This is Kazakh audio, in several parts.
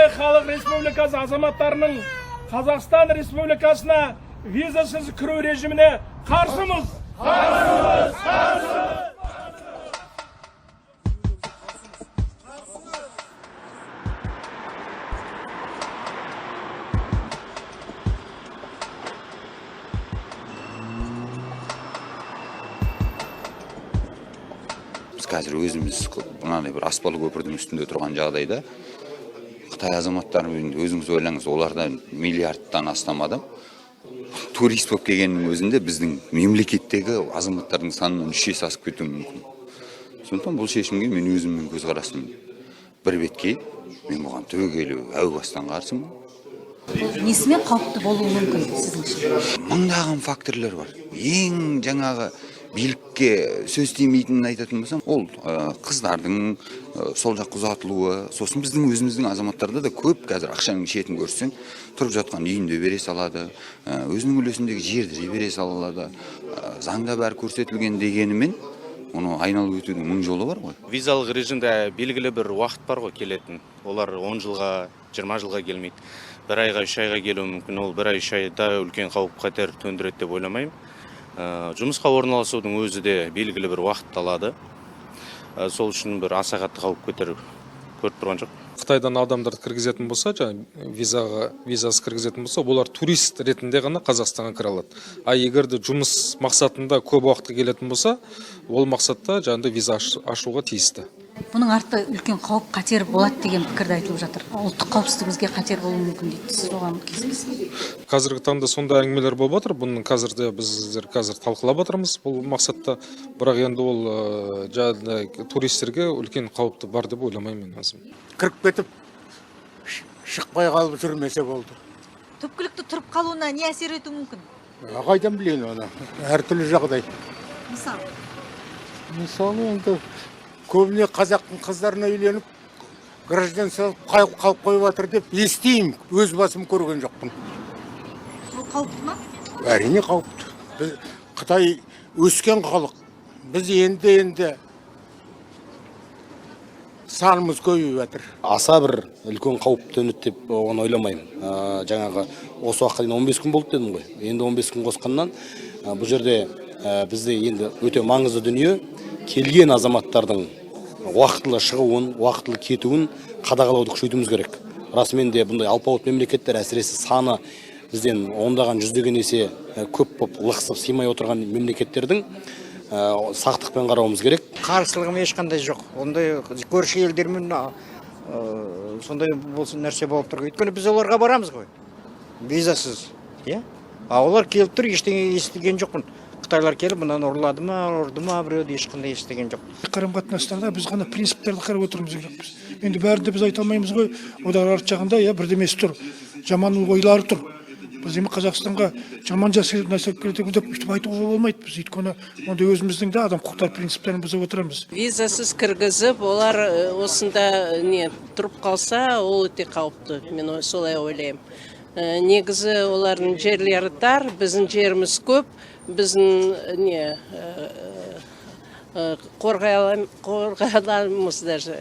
Халық Республикасы азаматтарының Қазақстан Республикасына визасыз кіру режиміне қарсымыз. Біз қазір өзіміз мынандай бір аспалы көпірдің үстінде тұрған жағдайда Қытай азаматтарын өзіңіз ойлаңыз, оларда миллиардтан астам адам турист болып келгеннің өзінде біздің мемлекеттегі азаматтардың санынан 3 есе асып кетуі мүмкін. Сондықтан бұл шешімге мен өзімнің көзқарасым бір бетке, мен бұған түбегейлі әу бастан қарсымын. Несімен қауіпті болуы мүмкін сізіңше? Мыңдаған факторлар бар. Ең жаңағы билікке сөз тимейтінін айтатын болсам, ол қыздардың сол жаққа ұзатылуы, сосын біздің өзіміздің азаматтарда да көп қазір ақшаның шетін көрсең, тұрып жатқан үйінде бере салады, өзінің үлесіндегі жерді бере салады, заңда бәрі көрсетілген дегенімен, оны айналып өтудің мың жолы бар ғой. Визалық режимде белгілі бір уақыт бар ғой келетін. Олар 10 жылға, 20 жылға келмейді. Бір айға, 3 айға келуі мүмкін. Ол бір ай, 3 айда үлкен қауіп қатер төндіреді деп ойламаймын. Жұмысқа орналасудың өзі де белгілі бір уақыт алады. Сол үшін бір аса қатты қауіп көтеріп көріп тұрған жоқ. Қытайдан адамдарды кіргізетін болса, визасыз кіргізетін болса, олар турист ретінде ғана Қазақстанға кіре алады. Егер де жұмыс мақсатында көп уақытқа келетін болса, ол мақсатта жаңағыдай виза ашуға тиісті. Бұның арты үлкен қауіп қатер болады деген пікірді айтылып жатыр. Ұлттық қауіпсіздігімізге қатер болуы мүмкін дейді. Сіз оған келісесіз? Қазіргі таңда сондай әңгімелер болып жатыр. Бұның біздер талқылап жатырмыз бұл мақсатта. Бірақ енді ол жаңағыдай туристерге үлкен қауіпті бар деп ойламаймын мен өзім. Кіріп кетіп шықпай қалып жүрмесе болды. Түпкілікті тұрып қалуына не әсер етуі мүмкін? Қайдан білейін оны? Әртүрлі жағдай. Мысалы енді көбіне қазақтың қыздарына үйленіп, граждан салып қалып қойып жатыр деп естеймін, өз басым көрген жоқпын. Ол қауіпті ма? Әрине қауіпті. Қытай өскен халық. Біз енді санымыз көбейіп жатыр. Аса бір үлкен қауіп төнеді деп оны ойламаймын. Жаңағы осы уақытқа дейін 15 күн болды дедім ғой. Енді 15 күн қосқаннан бұл жерде бізде енді өте маңызды дүние келген азаматтардың уақытылы шығуын, уақытылы кетуін қадағалауды күшейтуіміз керек. Расымен де бұндай алпауыт мемлекеттер, әсіресе саны бізден ондаған жүздеген есе көп болып лықсып сыймай отырған мемлекеттердің сақтықпен қарауымыз керек. Қарсылығым ешқандай жоқ. Ондай көрші елдермен сондай болсын нәрсе болып тұр. Өйткені біз оларға барамыз ғой. Визасыз, иә? Олар келіп тұр, ештеңе естіген жоқпын. Қытайлар келіп, мұнан ұрды ма, біреуді ешқандай естіген жоқ. Қарым-қатынастарда біз ғана принциптерді қарап отырмыз керекпіз. Енді бәрінде біз айта алмаймыз ғой, одан арт жағында бірдемесі тұр, жаман ойлары тұр. Біз Қазақстанға жаман нәрсе келтіреміз деп үйтіп айтуға болмайды. Біз өйткені онда өзіміздің де адам құқықтар принциптерін бұзып отырамыз. Визасыз кіргізіп, олар осында тұрып қалса, ол өте қауіпті. Мен солай ойлаймын. Негізі олардың жерлері тар, біздің жеріміз көп, біздің қорғай аламыз даже,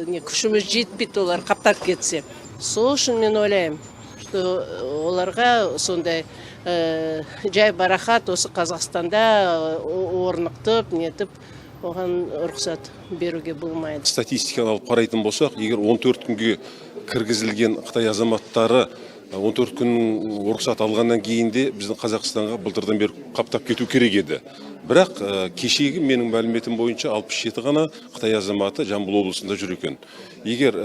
күшіміз жетпейді олар қаптап кетсе. Сол үшін мен ойлаймын, что оларға сондай жай барахат осы Қазақстанда орнықтып, нетіп, оған рұқсат беруге болмайды. Статистиканы алып қарайтын болсақ, егер 14 күнге кіргізілген Қытай азаматтары 14 күннің рұқсат алғаннан кейінде біздің Қазақстанға былтырдан бері қаптап кету керек еді. Бірақ кешегі менің мәліметім бойынша 67 ғана Қытай азаматы Жамбыл облысында жүр екен. Егер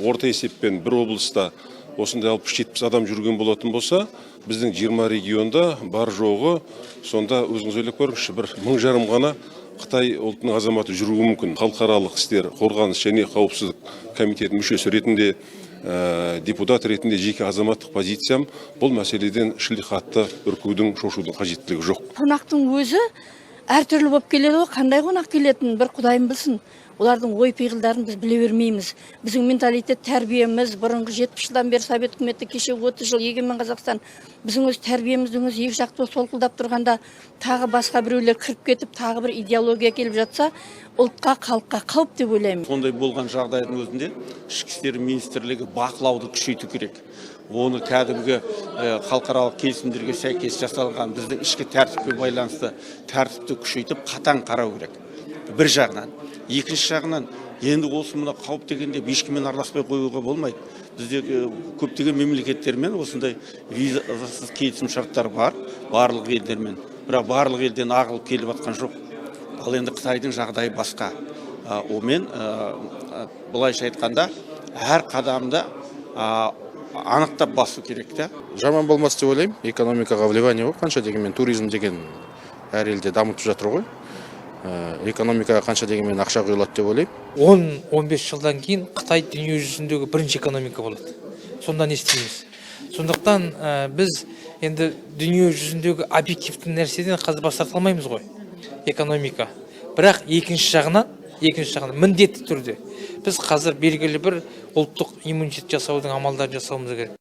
орта есеппен бір облыста осындай 60-70 адам жүрген болатын болса, біздің 20 регионда бар жоғы, сонда өзіңіз ойлап көріңізші, бір 1000 ғана Қытай ұлтының азаматы жүруі мүмкін. Халықаралық істер, қорғаныс және қауіпсіздік комитетінің мүшесі ретінде, депутат ретінде жеке азаматтық позициям бұл мәселеден шілдехатты үркудің, шошудың қажеттілігі жоқ. Қонақтың өзі әртүрлі болып келеді ғой, қандай қонақ келетінін бір Құдайым білсін. олардың ой пиғылдарын біз біле бермейміз. Біздің менталитет, тәрбиеміз бұрынғы 70 жылдан бері Совет үкіметі, кеше 30 жыл егемен Қазақстан, біздің өз тәрбиеміздің өзі екі жақты солқылдап тұрғанда, тағы басқа біреулер кіріп кетіп, тағы бір идеология келіп жатса, ұлтқа, халыққа қауіп деп ойлаймын. Сондай болған жағдайдың өзінде ішкі істер министрлігі бақылауды күшейту керек. Оны кәдімгі халықаралық келісімдерге сәйкес жасалған біздің ішкі тәртіпке байланысты тәртіпті күшейтіп қатаң қарау керек. Бір жағынан. Екінші жағынан, енді осы мына қауіп дегенде ешкіммен араласпай қоюға болмайды. Бізде көптеген мемлекеттермен осындай визасыз келісім шарттар бар, барлық елдермен. Бірақ барлық елден ағылып келіп жатқан жоқ. Ал енді Қытайдың жағдайы басқа. Омен былайша айтқанда әр қадамда анықтап басу керек та. Жаман болмас деп ойлаймын. Экономикаға вливание ғой, қанша дегенмен туризм деген әр елде дамытып жатыр ғой. Экономикаға қанша дегенмен ақша құйылады деп ойлаймын. 10-15 жылдан кейін Қытай дүние жүзіндегі бірінші экономика болады. Сонда не істейміз? Сондықтан біз енді дүние жүзіндегі объективті нәрседен қазір бас тарта алмаймыз ғой. Экономика. Бірақ екінші жағынан міндетті түрде біз қазір белгілі бір ұлттық иммунитет жасаудың амалдарын жасауымыз керек.